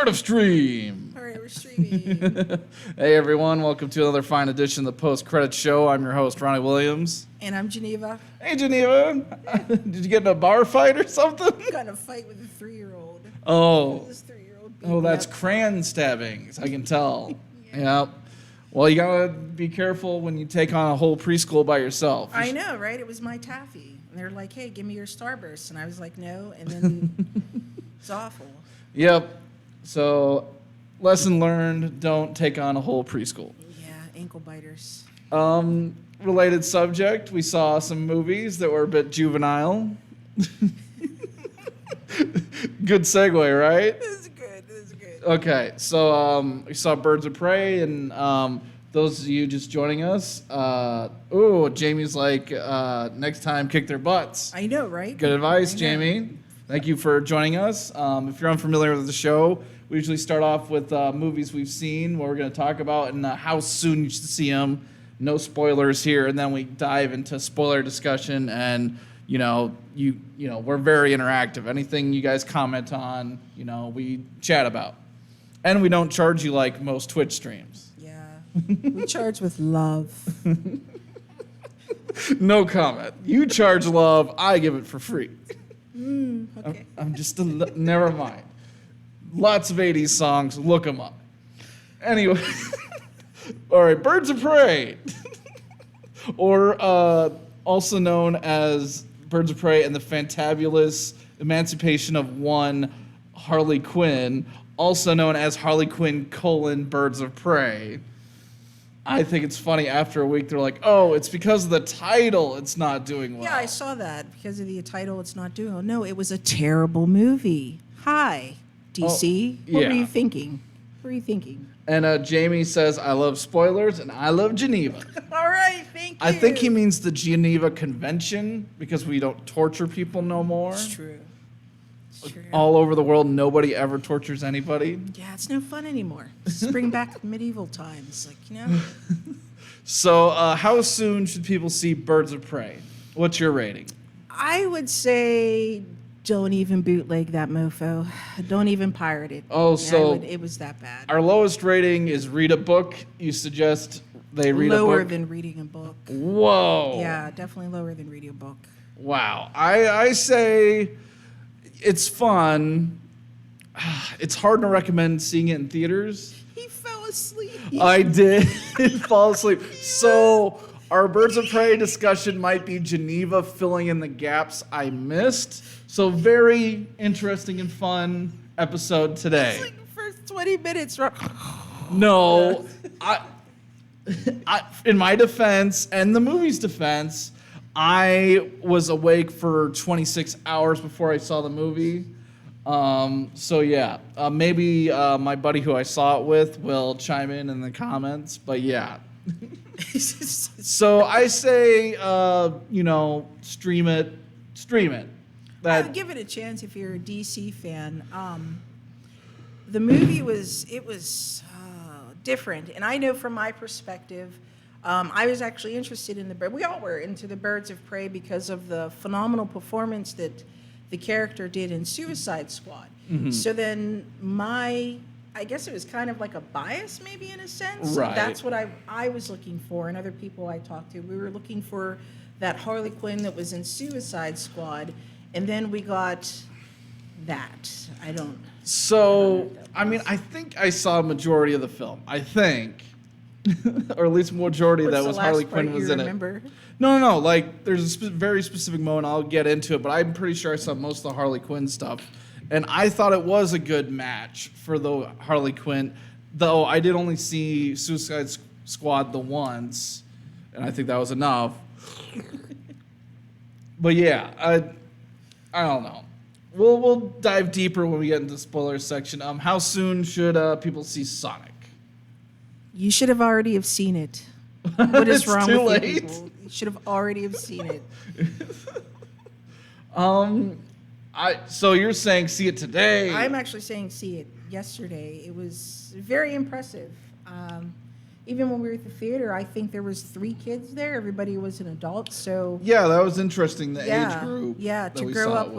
Start of stream. All right, we're streaming. Hey everyone, welcome to another fine edition of the Post Credit Show. I'm your host, Ronnie Williams. And I'm Geneva. Hey Geneva, did you get in a bar fight or something? Got in a fight with a 3-year-old. Oh, This 3-year-old. that's crayon stabbing, I can tell. Yep. Well, you gotta be careful when you take on a whole preschool by yourself. I know, right? It was my taffy. And they're like, hey, give me your Starburst. And I was like, no. And then it's awful. Yep. So, lesson learned, don't take on a whole preschool. Yeah, ankle biters. Related subject, we saw some movies that were a bit juvenile. Good segue, right? This is good. This is good. Okay, so we saw Birds of Prey, and those of you just joining us, Jamie's like, next time, kick their butts. I know, right? Good advice, Jamie. Thank you for joining us. If you're unfamiliar with the show, we usually start off with movies we've seen, what we're going to talk about, and how soon you should see them. No spoilers here, and then we dive into spoiler discussion, and we're very interactive. Anything you guys comment on, we chat about, and we don't charge you like most Twitch streams. Yeah, we charge with love. No comment. You charge love, I give it for free. Okay. I'm just never mind. Lots of 80s songs. Look them up. Anyway. All right. Birds of Prey. Or also known as Birds of Prey and the Fantabulous Emancipation of One Harley Quinn. Also known as Harley Quinn: Birds of Prey. I think it's funny after a week they're like, oh, it's because of the title it's not doing well. Yeah, I saw that. Because of the title, it's not doing well. No, it was a terrible movie. Hi, DC. What were you thinking? What were you thinking? And Jamie says, I love spoilers, and I love Geneva. All right, thank you. I think he means the Geneva Convention, because we don't torture people no more. It's true. It's true. All over the world, nobody ever tortures anybody. Yeah, it's no fun anymore. Just bring back medieval times, So, how soon should people see Birds of Prey? What's your rating? I would say don't even bootleg that mofo. Don't even pirate it. Oh, so it was that bad. Our lowest rating is read a book. You suggest they read a book? Lower than reading a book. Whoa. Yeah, definitely lower than reading a book. Wow. I say it's fun. It's hard to recommend seeing it in theaters. He fell asleep. I did fall asleep. So our Birds of Prey discussion might be Geneva filling in the gaps I missed. So very interesting and fun episode today. It's like the first 20 minutes. No, I, in my defense and the movie's defense, I was awake for 26 hours before I saw the movie. Maybe my buddy who I saw it with will chime in the comments. But yeah. So I say, stream it. I would give it a chance if you're a DC fan. The movie was different, and I know from my perspective, I was actually interested in we all were into the Birds of Prey because of the phenomenal performance that the character did in Suicide Squad. Mm-hmm. So then I guess it was kind of like a bias, maybe in a sense. Right. That's what I was looking for, and other people I talked to. We were looking for that Harley Quinn that was in Suicide Squad, and then we got that. I think I saw a majority of the film. I think. Or at least majority that was Harley Quinn was in remember? it. No. Like, there's a very specific moment. I'll get into it, but I'm pretty sure I saw most of the Harley Quinn stuff. And I thought it was a good match for the Harley Quinn, though I did only see Suicide Squad the once, and I think that was enough. But yeah, I don't know. We'll dive deeper when we get into the spoilers section. How soon should people see Sonic? You should have already have seen it. What is wrong too with late? you people? You should have already have seen it. So you're saying see it today? I'm actually saying see it yesterday. It was very impressive. Even when we were at the theater, I think there was 3 kids there. Everybody was an adult, so yeah, that was interesting. The age group. Yeah, that to we grow saw up it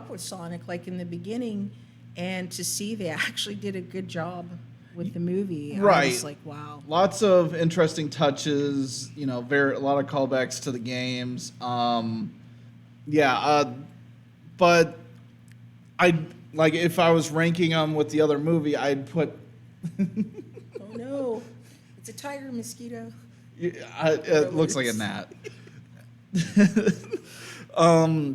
with Sonic, like in the beginning, and to see they actually did a good job with the movie, I Right. was like, wow. Lots of interesting touches, a lot of callbacks to the games. But like if I was ranking them with the other movie, I'd put. Oh no, it's a tiger mosquito. It looks like a gnat.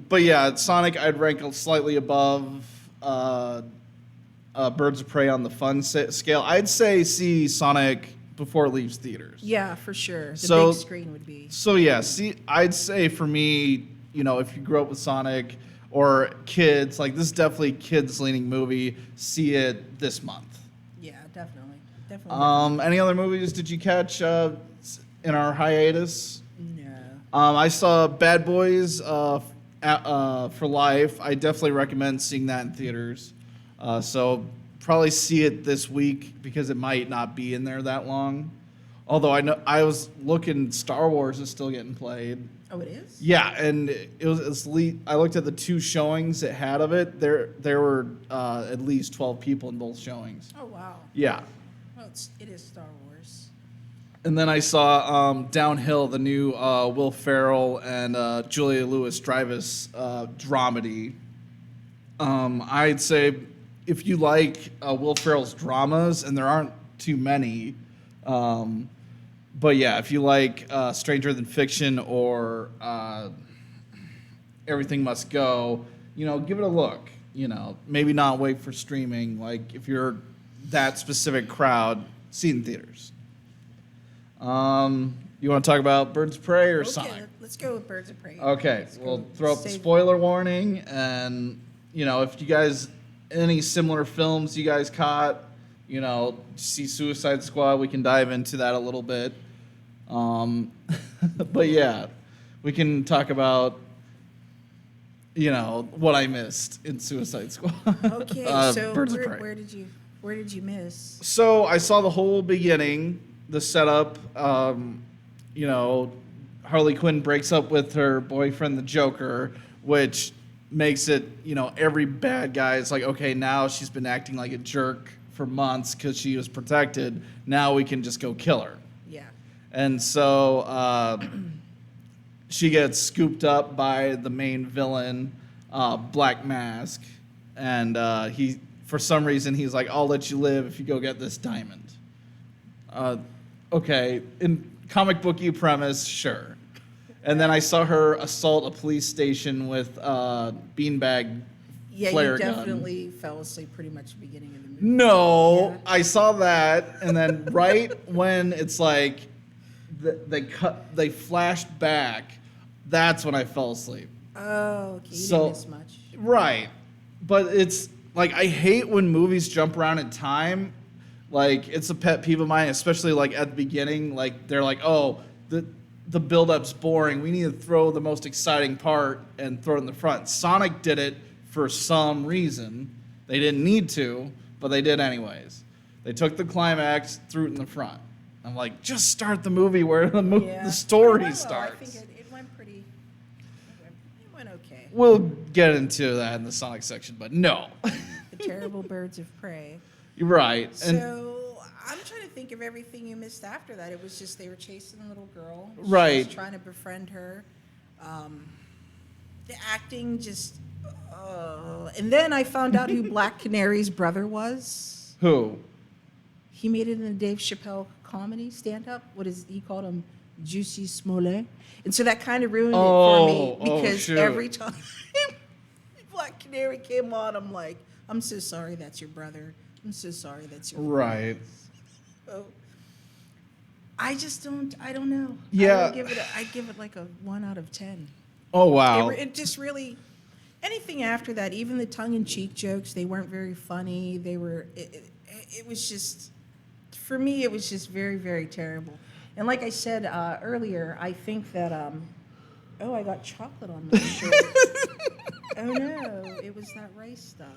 But yeah, Sonic I'd rank slightly above Birds of Prey on the fun scale. I'd say see Sonic before it leaves theaters. Yeah, for sure. The So- big screen would be. So yeah, see, I'd say for me, if you grew up with Sonic or kids, like this is definitely a kids-leaning movie. See it this month. Yeah, definitely. Any other movies did you catch in our hiatus? No. I saw Bad Boys for Life. I definitely recommend seeing that in theaters. So probably see it this week because it might not be in there that long. Although I was looking, Star Wars is still getting played. Oh, it is? Yeah, and I looked at the 2 showings it had of it. There were at least 12 people in both showings. Oh, wow. Yeah. Well, it is Star Wars. And then I saw Downhill, the new Will Ferrell and Julia Louis-Dreyfus dramedy. I'd say if you like Will Ferrell's dramas, and there aren't too many, but yeah, if you like Stranger Than Fiction or Everything Must Go, give it a look. Maybe not wait for streaming. Like if you're that specific crowd, see it in theaters. You want to talk about Birds of Prey or Sonic? Okay, let's go with Birds of Prey. Okay, Let's we'll go throw up the save- spoiler warning, and if you guys any similar films you guys caught, see Suicide Squad, we can dive into that a little bit. But yeah, we can talk about what I missed in Suicide Squad. Okay, so Birds of Prey. where did you miss? So I saw the whole beginning, the setup. Harley Quinn breaks up with her boyfriend, the Joker, which makes it, every bad guy is like, okay, now she's been acting like a jerk for months because she was protected. Now we can just go kill her. Yeah. And so she gets scooped up by the main villain, Black Mask, and for some reason he's like, I'll let you live if you go get this diamond. Okay, in comic booky premise, sure. And then I saw her assault a police station with beanbag Yeah, flare you gun. definitely fell asleep pretty much at the beginning of the movie. No, Yeah. I saw that, and then right when it's like they flashed back, that's when I fell asleep. Oh, okay. You So- didn't miss much. Right, but it's like I hate when movies jump around in time. Like it's a pet peeve of mine, especially like at the beginning. Like they're like, oh, the build-up's boring. We need to throw the most exciting part and throw it in the front. Sonic did it for some reason. They didn't need to, but they did anyways. They took the climax, threw it in the front. I'm like, just start the movie where the story It went well. starts. I think it went pretty. It went okay. We'll get into that in the Sonic section, but no. The Terrible Birds of Prey. You're right. And So I'm trying to think of everything you missed after that. It was just they were chasing a little girl. She Right. was trying to befriend her. The acting just. And then I found out who Black Canary's brother was. who? He made it in the Dave Chappelle comedy stand-up. What is he called him? Juicy Smollett. And so that kind of ruined it for me because shoot. every time Black Canary came on, I'm like, I'm so sorry that's your brother. I'm so sorry that's your brother. Right. So, I don't know. Yeah. I give it like a 1 out of 10. Oh wow. It just really, anything after that, even the tongue-in-cheek jokes, they weren't very funny. It was just, for me, it was just very, very terrible. And like I said earlier, I think that, I got chocolate on my shirt. Oh no, it was that rice stuff.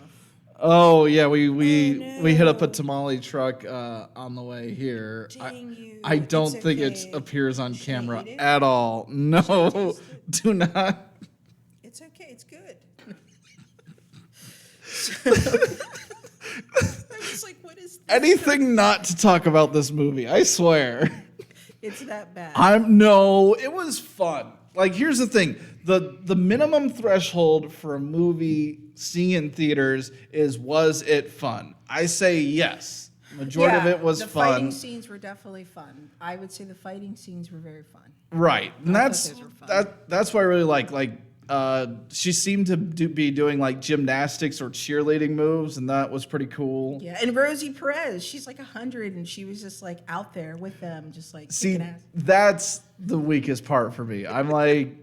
Oh yeah, we no. hit up a tamale truck on the way here. Dang you. I don't It's think okay. it appears on Should I camera eat it? at all. No, taste do not. It's okay, it's good. anything not to talk about this movie. I swear. It's that bad. It was fun. Like, here's the thing. The minimum threshold for a movie seeing in theaters is, was it fun? I say yes. Majority of it was fun. The fighting scenes were definitely fun. I would say the fighting scenes were very fun. Right. And those were fun. that's what I really like. Like, she seemed to be doing like gymnastics or cheerleading moves, and that was pretty cool. Yeah, and Rosie Perez, she's like 100, and she was just like out there with them, just like kicking ass. That's the weakest part for me. I'm like,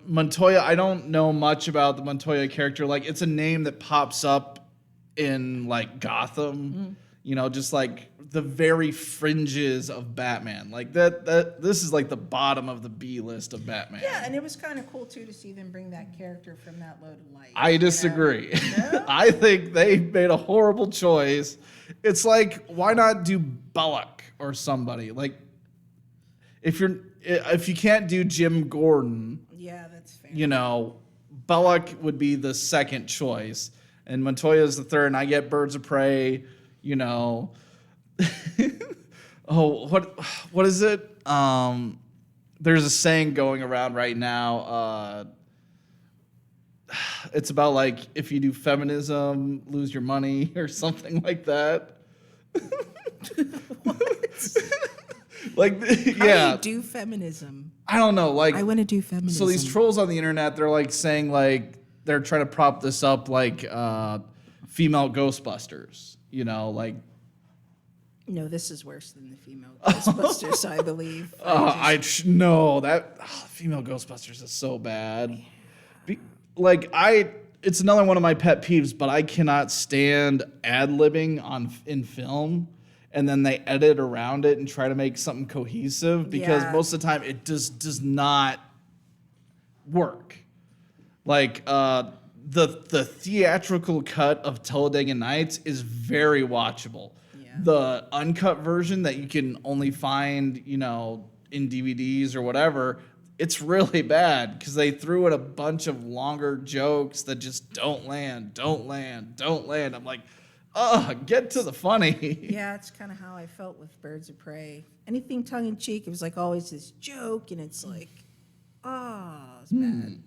Montoya, I don't know much about the Montoya character. Like, it's a name that pops up in like Gotham, just like the very fringes of Batman. Like this is like the bottom of the B list of Batman. Yeah, and it was kind of cool too to see them bring that character from that low to light. I disagree. No? I think they made a horrible choice. It's like, why not do Bullock or somebody? Like, if you can't do Jim Gordon, yeah, that's fair. Bullock would be the second choice, and Montoya's the third. And I get Birds of Prey. Oh, what is it? There's a saying going around right now. It's about like, if you do feminism, lose your money or something like that. Like, yeah. How do you do feminism? I don't know. Like, I want to do feminism. So these trolls on the internet, they're like saying like they're trying to prop this up like female Ghostbusters. Like. No, this is worse than the female Ghostbusters, I believe. Female Ghostbusters is so bad. It's another one of my pet peeves, but I cannot stand ad-libbing in film, and then they edit around it and try to make something cohesive, because most of the time it does not work. Like, the theatrical cut of Talladega Nights is very watchable. The uncut version that you can only find, in DVDs or whatever, it's really bad because they threw in a bunch of longer jokes that just don't land. I'm like, get to the funny. Yeah, it's kind of how I felt with Birds of Prey. Anything tongue-in-cheek, it was like always this joke, and it's like, it's bad.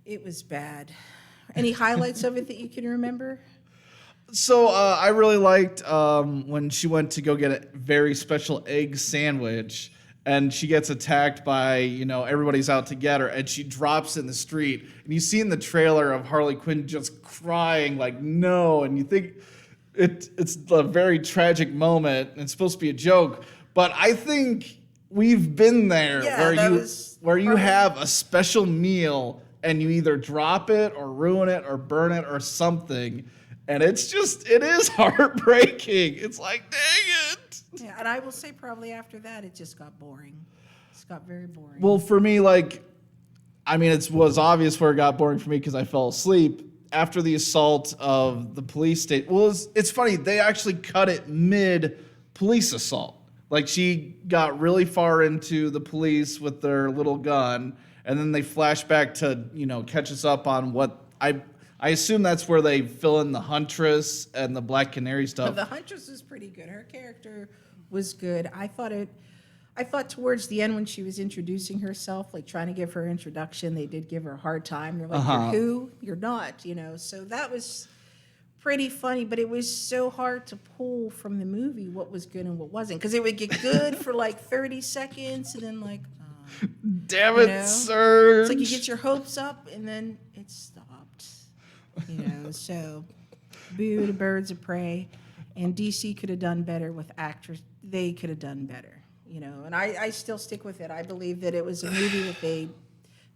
It was bad. Any highlights of it that you can remember? So I really liked when she went to go get a very special egg sandwich, and she gets attacked by, everybody's out to get her, and she drops in the street. And you see in the trailer of Harley Quinn just crying like, no, and you think it's a very tragic moment, and it's supposed to be a joke. But I think we've been there where you have a special meal, and you either drop it or ruin it or burn it or something. And it is heartbreaking. It's like, dang it. Yeah, and I will say probably after that, it just got boring. It got very boring. Well, for me, it was obvious where it got boring for me because I fell asleep after the assault of the police station. Well, it's funny. They actually cut it mid-police assault. Like, she got really far into the police with their little gun, and then they flash back to, catch us up on what I assume that's where they fill in the Huntress and the Black Canary stuff. The Huntress was pretty good. Her character was good. I thought towards the end when she was introducing herself, like trying to give her introduction, they did give her a hard time. They're like, You're who? You're not, So that was pretty funny, but it was so hard to pull from the movie what was good and what wasn't. Because it would get good for like 30 seconds and then like, damn it, Serge. It's like you get your hopes up and then it stopped. So boo to Birds of Prey, and DC could have done better with actors. They could have done better, and I still stick with it. I believe that it was a movie that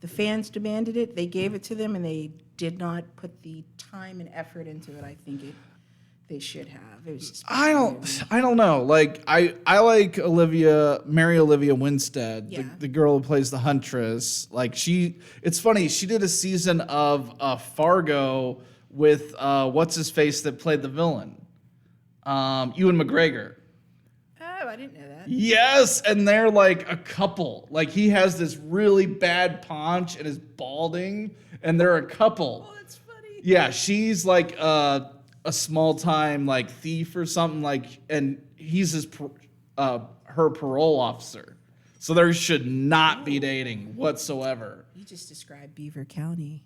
the fans demanded it. They gave it to them, and they did not put the time and effort into it. I think they should have. It was just I don't know. Like, I like Mary Olivia Winstead, the girl who plays the Huntress. Like, it's funny, she did a season of Fargo with what's his face that played the villain, Ewan McGregor. Oh, I didn't know that. Yes, and they're like a couple. Like, he has this really bad paunch and is balding, and they're a couple. Oh, that's funny. Yeah, she's like a small time like thief or something and he's her parole officer. So there should not be dating whatsoever. You just described Beaver County.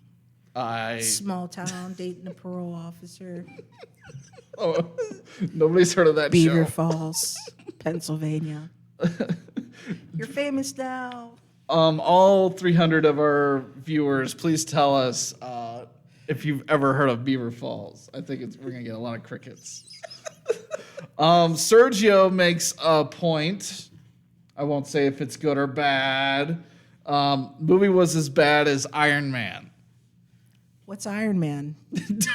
I Small town dating a parole officer. Oh, nobody's heard of that Beaver show. Falls, Pennsylvania. You're famous now. All 300 of our viewers, please tell us if you've ever heard of Beaver Falls. I think we're gonna get a lot of crickets. Sergio makes a point. I won't say if it's good or bad. Movie was as bad as Iron Man. What's Iron Man? He's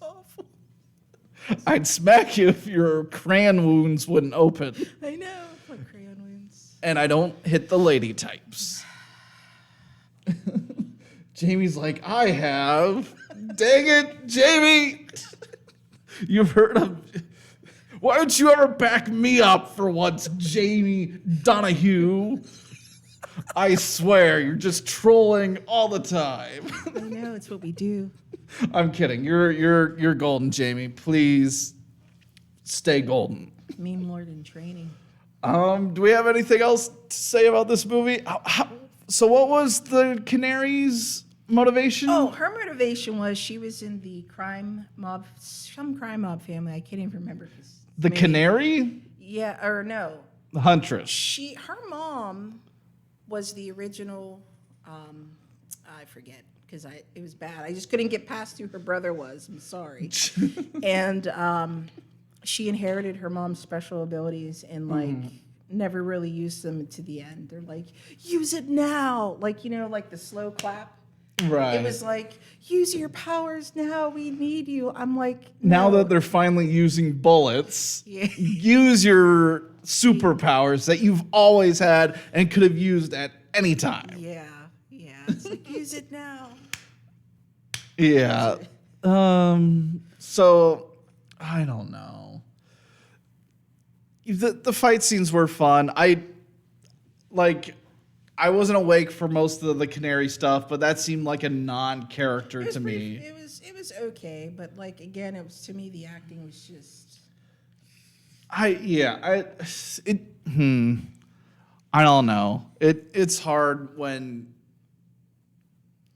awful. I'd smack you if your crayon wounds wouldn't open. I know. Like crayon wounds. And I don't hit the lady types. Jamie's like, I have. Dang it, Jamie. You've heard of... Why don't you ever back me up for once, Jamie Donahue? I swear, you're just trolling all the time. I know, it's what we do. I'm kidding. You're golden, Jamie. Please stay golden. Mean more than training. Do we have anything else to say about this movie? So what was the Canary's motivation? Oh, her motivation was she was in the some crime mob family. I can't even remember. The Canary? Yeah, or no. The Huntress. Her mom was the original, I forget, because it was bad. I just couldn't get past who her brother was. I'm sorry. And she inherited her mom's special abilities and, like, never really used them to the end. They're like, use it now. Like, like the slow clap. Right. It was like, use your powers now. We need you. I'm like, now no. that they're finally using bullets, Yeah. use your superpowers that you've always had and could have used at any time. Yeah. It's like, use it now. Yeah. So I don't know. The fight scenes were fun. I wasn't awake for most of the Canary stuff, but that seemed like a non-character to me. It was okay, but like again, it was to me the acting was just. I don't know. It's hard when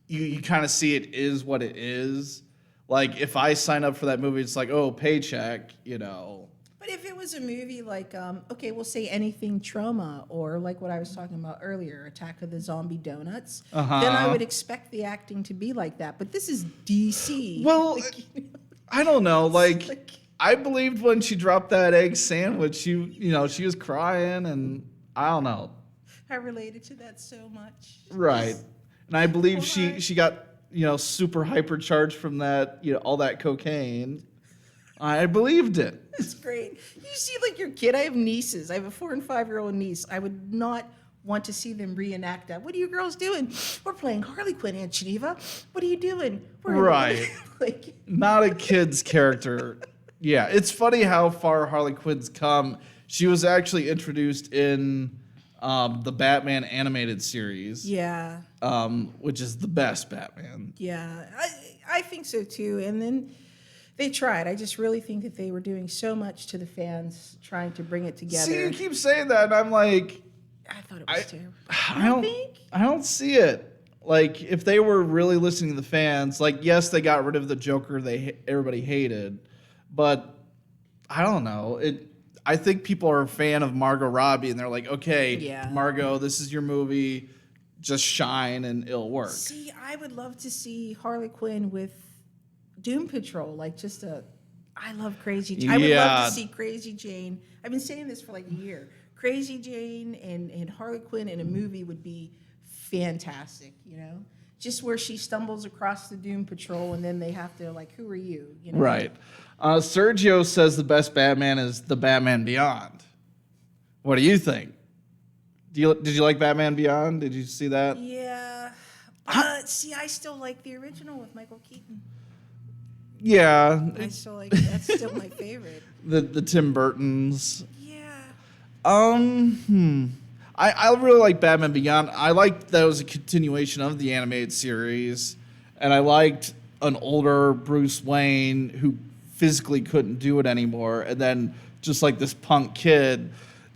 you kind of see it is what it is. Like if I sign up for that movie, it's like, oh, paycheck, But if it was a movie like, okay, we'll say anything trauma or like what I was talking about earlier, Attack of the Zombie Donuts, then I would expect the acting to be like that. But this is DC. Well, I don't know. Like I believed when she dropped that egg sandwich, she was crying, and I don't know. I related to that so much. Right, and I believe she got super hypercharged from that all that cocaine. I believed it. That's great. You see, like your kid, I have nieces. I have a 4 and 5-year-old niece. I would not want to see them reenact that. What are you girls doing? We're playing Harley Quinn, Aunt Geneva. What are you doing? Right. Like, not a kid's character. Yeah, it's funny how far Harley Quinn's come. She was actually introduced in the Batman animated series. yeah. Which is the best Batman. Yeah. I think so too. And then they tried. I just really think that they were doing so much to the fans, trying to bring it together. See, you keep saying that, and I'm like, I thought it was terrible. I don't see it. Like, if they were really listening to the fans, like, yes, they got rid of the Joker everybody hated, but I don't know. I think people are a fan of Margot Robbie, and they're like, okay, Yeah. Margot, this is your movie. Just shine, and it'll work. See, I would love to see Harley Quinn with Doom Patrol, like I love Crazy Jane. I would love to see Crazy Jane. I've been saying this for like a year. Crazy Jane and Harley Quinn in a movie would be fantastic, Just where she stumbles across the Doom Patrol and then they have to, like, who are you? Right. Sergio says the best Batman is the Batman Beyond. What do you think? Did you like Batman Beyond? Did you see that? Yeah. See, I still like the original with Michael Keaton. Yeah. That's still my favorite. The Tim Burtons. Yeah. I really like Batman Beyond. I liked that it was a continuation of the animated series, and I liked an older Bruce Wayne who physically couldn't do it anymore, and then just like this punk kid.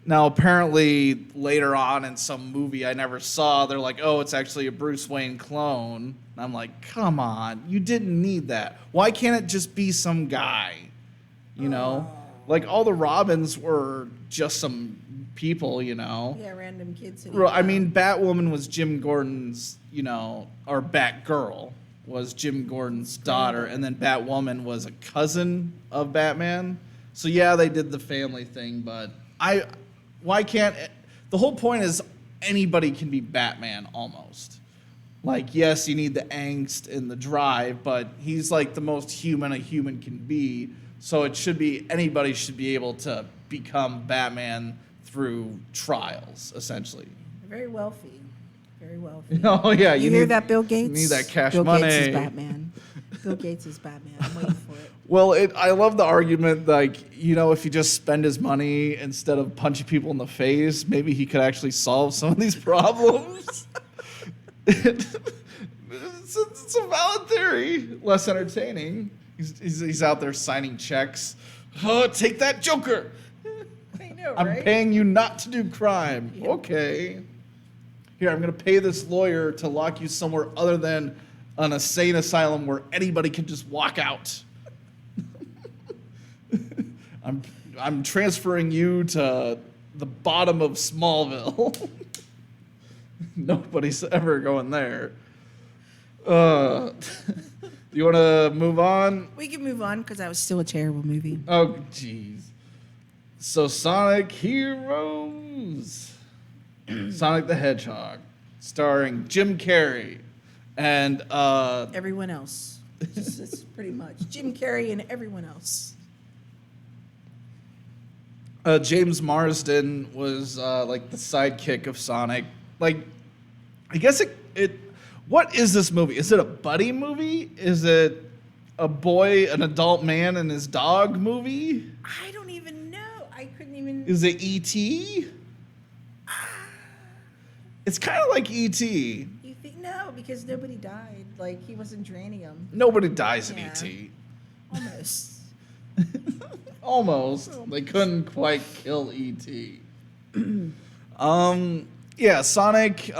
Now, apparently, later on in some movie I never saw, they're like, oh, it's actually a Bruce Wayne clone. And I'm like, come on, you didn't need that. Why can't it just be some guy? You know? Like, all the Robins were just some people, you know? Yeah, random kids. I mean, Batwoman was Jim Gordon's, you know, or Batgirl was Jim Gordon's daughter, and then Batwoman was a cousin of Batman. So, yeah, they did the family thing, but why can't the whole point is anybody can be Batman almost. Like, yes, you need the angst and the drive, but he's like the most human a human can be. So it should be anybody should be able to become Batman through trials, essentially. Very wealthy. Very wealthy. Oh yeah, you hear that, Bill Gates? You need that cash Bill money. Gates is Batman. Bill Gates is Batman. I'm waiting for it. Well, I love the argument, like, you know, if you just spend his money instead of punching people in the face, maybe he could actually solve some of these problems. It's a valid theory. Less entertaining. He's out there signing checks. Oh, take that, Joker. I know, I'm right? paying you not to do crime. Yeah. Okay. Here, I'm going to pay this lawyer to lock you somewhere other than an insane asylum where anybody can just walk out. I'm transferring you to the bottom of Smallville. Nobody's ever going there. Do you want to move on? We can move on because that was still a terrible movie. Oh, jeez. So Sonic Heroes. Sonic the Hedgehog, starring Jim Carrey and Everyone else. It's pretty much Jim Carrey and everyone else. James Marsden was like the sidekick of Sonic. Like, I guess it. What is this movie? Is it a buddy movie? Is it a boy, an adult man, and his dog movie? I don't even know. I couldn't even. Is it E.T.? It's kind of like E.T. You think no? Because nobody died. Like he wasn't draining them. Nobody dies in Yeah. E.T. Almost. Almost. They couldn't quite kill E.T. Yeah, Sonic,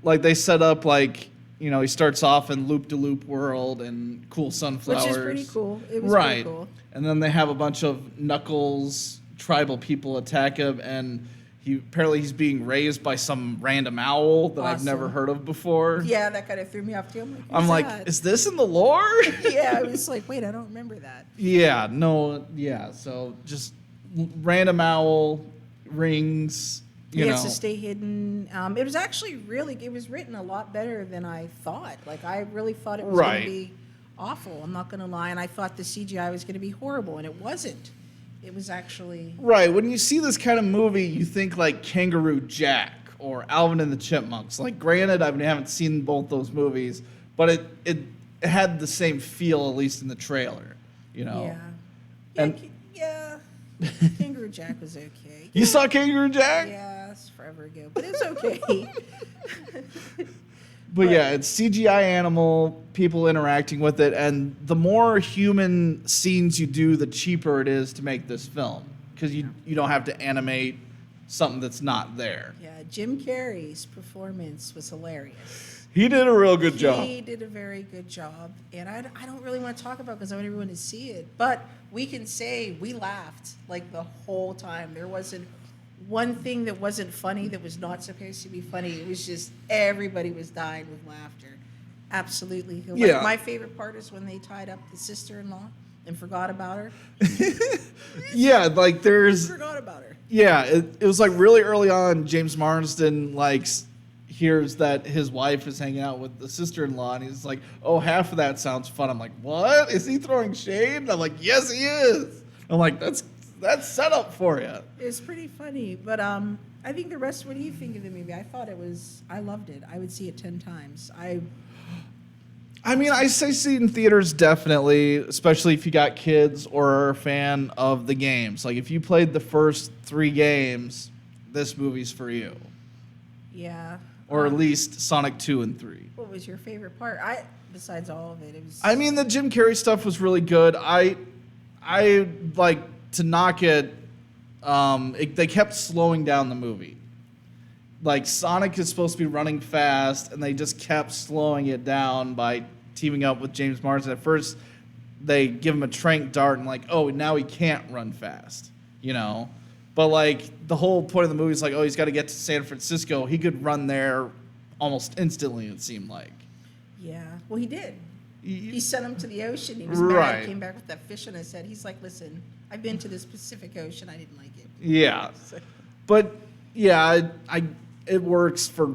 like they set up like, you know, he starts off in loop-de-loop world and cool sunflowers. Which is pretty cool. It was right. pretty cool. And then they have a bunch of Knuckles tribal people attack him, and he's being raised by some random owl that I've never heard of before. Yeah, that kind of threw me off too. I'm like, that? is this in the lore? Yeah, I was like, wait, I don't remember that. Yeah, no, yeah. So just random owl rings. He You has know, to stay hidden. It was actually it was written a lot better than I thought. Like, I really thought it was going Right. to be awful. I'm not going to lie. And I thought the CGI was going to be horrible, and it wasn't. It was actually. right. When you see this kind of movie, you think like Kangaroo Jack or Alvin and the Chipmunks. Like, granted, I haven't seen both those movies, but it had the same feel, at least in the trailer. You know. Yeah. And- Yeah. Kangaroo Jack was okay. You saw Kangaroo Jack? Yeah, it's forever ago, but it's okay. But yeah, it's CGI animal, people interacting with it, and the more human scenes you do, the cheaper it is to make this film, because you don't have to animate something that's not there. Yeah, Jim Carrey's performance was hilarious. He did a real good job. He did a very good job, and I don't really want to talk about it because I want everyone to see it, but we can say we laughed like the whole time. There wasn't one thing that wasn't funny that was not supposed to be funny. It was just everybody was dying with laughter. Absolutely. Like, Yeah. my favorite part is when they tied up the sister-in-law and forgot about her. Yeah, like there's Forgot about her. yeah, it was like really early on. James Marsden hears that his wife is hanging out with the sister-in-law, and he's like, "Oh, half of that sounds fun." I'm like, "What? Is he throwing shade?" And I'm like, "Yes, he is." I'm like, "That's set up for you." It's pretty funny, but I think the rest. What do you think of the movie? I loved it. I would see it 10 times. I mean, I say see it in theaters definitely, especially if you got kids or are a fan of the games. Like if you played the first 3 games, this movie's for you. Yeah. Or at least Sonic 2 and 3. What was your favorite part? besides all of it. It was. I mean, the Jim Carrey stuff was really good. I like to knock it. They kept slowing down the movie. Like Sonic is supposed to be running fast, and they just kept slowing it down by teaming up with James Marsden. At first, they give him a tranq dart and like, oh, now he can't run fast, you know. But like the whole point of the movie is like, oh, he's got to get to San Francisco. He could run there almost instantly. It seemed like. Yeah. Well, he did. He sent him to the ocean. He was Right. mad. Came back with that fish on his head. He's like, listen, I've been to this Pacific Ocean. I didn't like it. Yeah. But yeah, it works for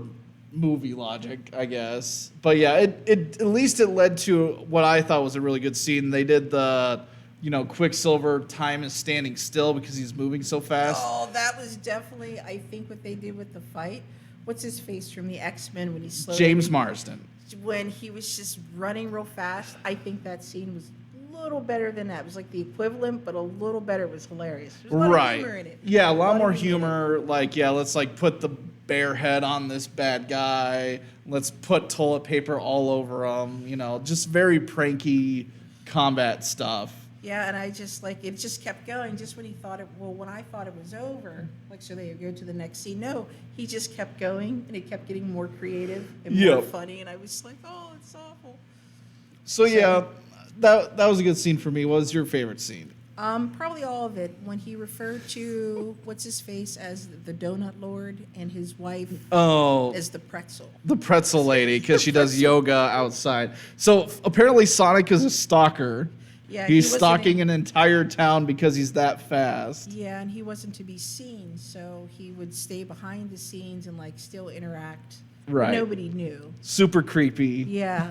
movie logic, I guess. But yeah, it at least it led to what I thought was a really good scene. They did the, you know, Quicksilver time is standing still because he's moving so fast. Oh, that was definitely, I think, what they did with the fight. What's his face from the X-Men when he slowed James Marsden. When he was just running real fast, I think that scene was a little better than that. It was like the equivalent, but a little better. It was hilarious. There's a lot of humor in it. Yeah, a lot more of humor. Like, yeah, let's like put the bear head on this bad guy. Let's put toilet paper all over him. You know, just very pranky combat stuff. Yeah, and I just like it just kept going. Just when he thought it, well, when I thought it was over, like so they go to the next scene. No, he just kept going, and it kept getting more creative and more funny. And I was like, oh, it's awful. So yeah, that was a good scene for me. What was your favorite scene? Probably all of it. When he referred to what's his face as the Donut Lord and his wife as the pretzel. The pretzel lady, because she does yoga outside. So apparently Sonic is a stalker. Yeah, he's stalking an entire town because he's that fast. Yeah, and he wasn't to be seen, so he would stay behind the scenes and like still interact. Right. Nobody knew. Super creepy. Yeah,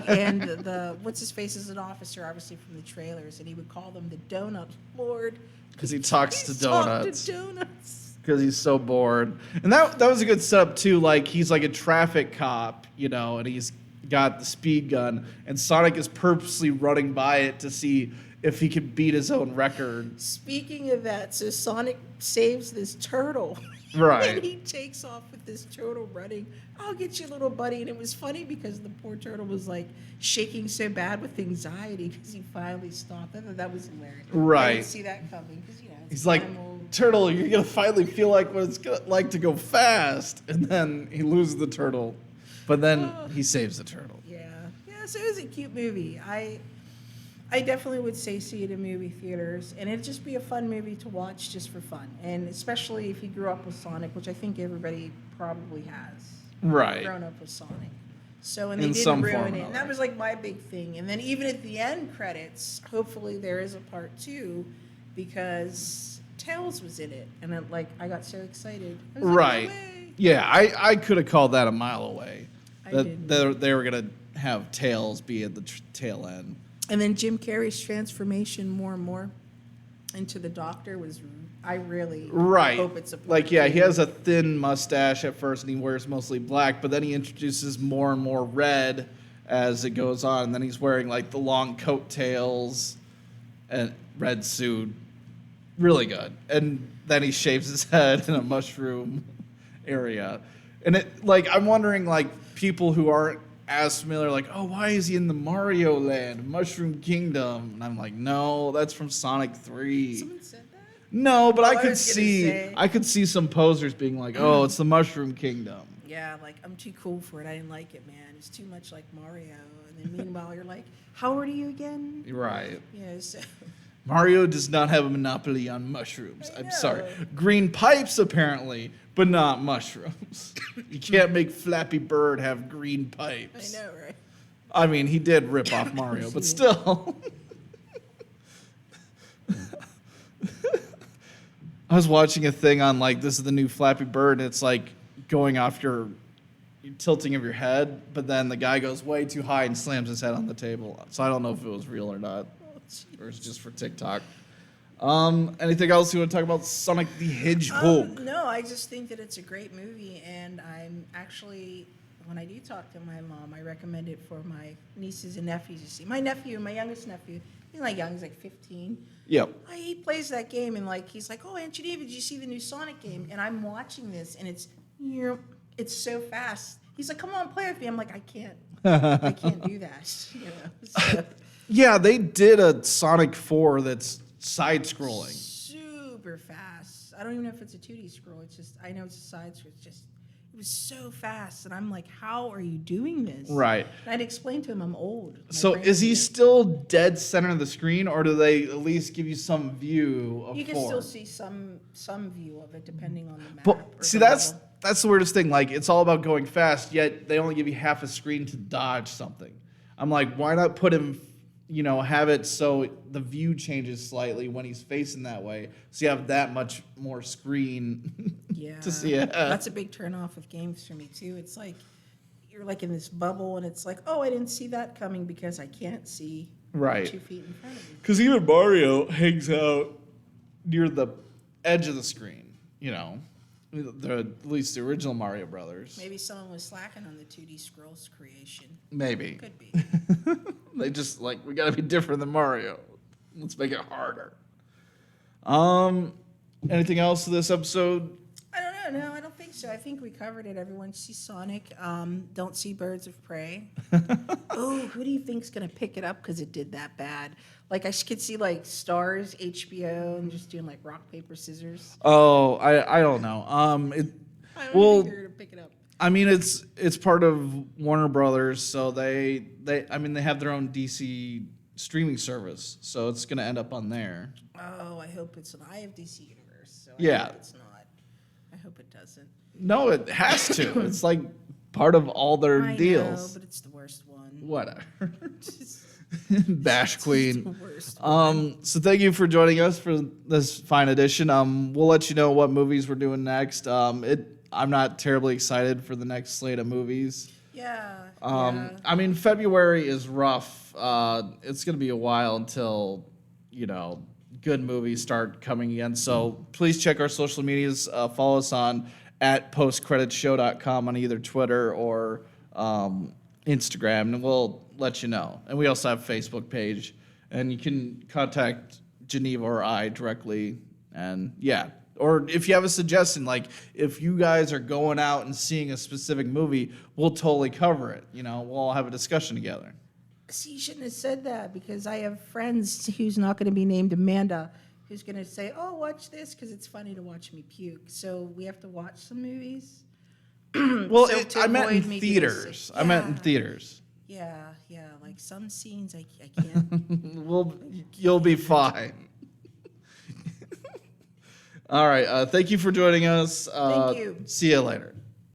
and the what's his face is an officer, obviously from the trailers, and he would call them the Donut Lord because he talks to donuts. Donuts. Because he's so bored, and that was a good setup too. Like he's like a traffic cop, you know, and he's got the speed gun, and Sonic is purposely running by it to see if he could beat his own record. Speaking of that, so Sonic saves this turtle. Right. And he takes off with this turtle running. I'll get you, little buddy. And it was funny because the poor turtle was like shaking so bad with anxiety because he finally stopped. I thought that was hilarious. Right. I didn't see that coming because, you know, he's like, turtle, you're going to finally feel like what it's like to go fast. And then he loses the turtle. But then he saves the turtle. Yeah. Yeah, so it was a cute movie. I definitely would say see it in movie theaters, and it'd just be a fun movie to watch just for fun, and especially if you grew up with Sonic, which I think everybody probably has. Right. Grown up with Sonic. So, and they In didn't some ruin form or it. And that was like my big thing. And then even at the end credits, hopefully there is a part 2 because Tails was in it, and I got so excited. I was right. Like, no way. Yeah, I could have called that a mile away. I That didn't. they were gonna have Tails be at the tail end. And then Jim Carrey's transformation more and more into the Doctor was, I really hope it's a part Like, yeah, he 2. has a thin mustache at first, and he wears mostly black, but then he introduces more and more red as it goes on, and then he's wearing, like, the long coattails and red suit. Really good. And then he shaves his head in a mushroom area. And it, like, I'm wondering, like, people who aren't as familiar, like, oh, why is he in the Mario Land, Mushroom Kingdom? And I'm like, no, that's from Sonic 3. Someone said that? No, but Oh, I I could was gonna see say. I could see some posers being like, oh, it's the Mushroom Kingdom. Yeah, like, I'm too cool for it. I didn't like it, man. It's too much like Mario. And then meanwhile, you're like, how old are you again? Right. Yeah, so. Mario does not have a monopoly on mushrooms. I I'm know. sorry. Green pipes, apparently, but not mushrooms. You can't make Flappy Bird have green pipes. I know, right? I mean, he did rip off Mario, but still. I was watching a thing on, like, this is the new Flappy Bird, and it's, like, going off your tilting of your head, but then the guy goes way too high and slams his head on the table. So I don't know if it was real or not, or it's just for TikTok. Anything else you want to talk about Sonic the Hedgehog? No, I just think that it's a great movie, and I'm actually, when I do talk to my mom, I recommend it for my nieces and nephews to see. My youngest nephew, he's not young, he's like 15. Yep. He plays that game, and like he's like, oh, Aunt Geneva, did you see the new Sonic game? And I'm watching this, and it's so fast. He's like, come on, play with me. I'm like, I can't. I can't do that. You know, so. Yeah, they did a Sonic 4 that's side-scrolling. Super fast. I don't even know if it's a 2D scroll. It's just, I know it's a side scroll. It's just, it was so fast. And I'm like, how are you doing this? Right. And I'd explain to him I'm old. So is he still dead center of the screen, or do they at least give you some view of You can 4? still see some view of it depending on the map. But or see, the that's level. the weirdest thing. Like, it's all about going fast, yet they only give you half a screen to dodge something. I'm like, why not put him, have it so the view changes slightly when he's facing that way, so you have that much more screen to see it. That's a big turn off of games for me too. It's like you're like in this bubble, and it's like, oh, I didn't see that coming because I can't see Right. 2 feet in front of me. Because even Mario hangs out near the edge of the screen, at least the original Mario Brothers. Maybe someone was slacking on the 2D scrolls creation. Maybe. Could be. They just we gotta be different than Mario. Let's make it harder. Anything else to this episode? I don't know. No, I don't think so. I think we covered it. Everyone sees Sonic. Don't see Birds of Prey. Oh, who do you think's gonna pick it up because it did that bad? Like I could see Stars, HBO, and just doing rock paper scissors. Oh, I don't know. I don't think they're gonna pick it up. I mean, it's part of Warner Brothers, so they have their own DC streaming service, so it's gonna end up on there. Oh, I hope it's not. I have DC Universe, so Yeah. I hope it's not. I hope it doesn't. No, it has to. It's part of all their I deals. know, but it's the worst one. Whatever. Bash Queen. It's the worst one. So thank you for joining us for this fine edition. We'll let you know what movies we're doing next. I'm not terribly excited for the next slate of movies. Yeah. I mean, February is rough. It's going to be a while until, good movies start coming again. So please check our social medias. Follow us on @postcreditshow.com on either Twitter or Instagram, and we'll let you know. And we also have a Facebook page, and you can contact Geneva or I directly. And yeah, or if you have a suggestion, if you guys are going out and seeing a specific movie, we'll totally cover it. We'll all have a discussion together. See, you shouldn't have said that because I have friends who's not going to be named Amanda who's going to say, oh, watch this because it's funny to watch me puke. So we have to watch some movies. Well, So I meant avoid in me getting theaters. sick. I meant in Yeah. theaters. Yeah. Some scenes I can't. You'll be fine. All right. Thank you for joining us. Thank you. See you later.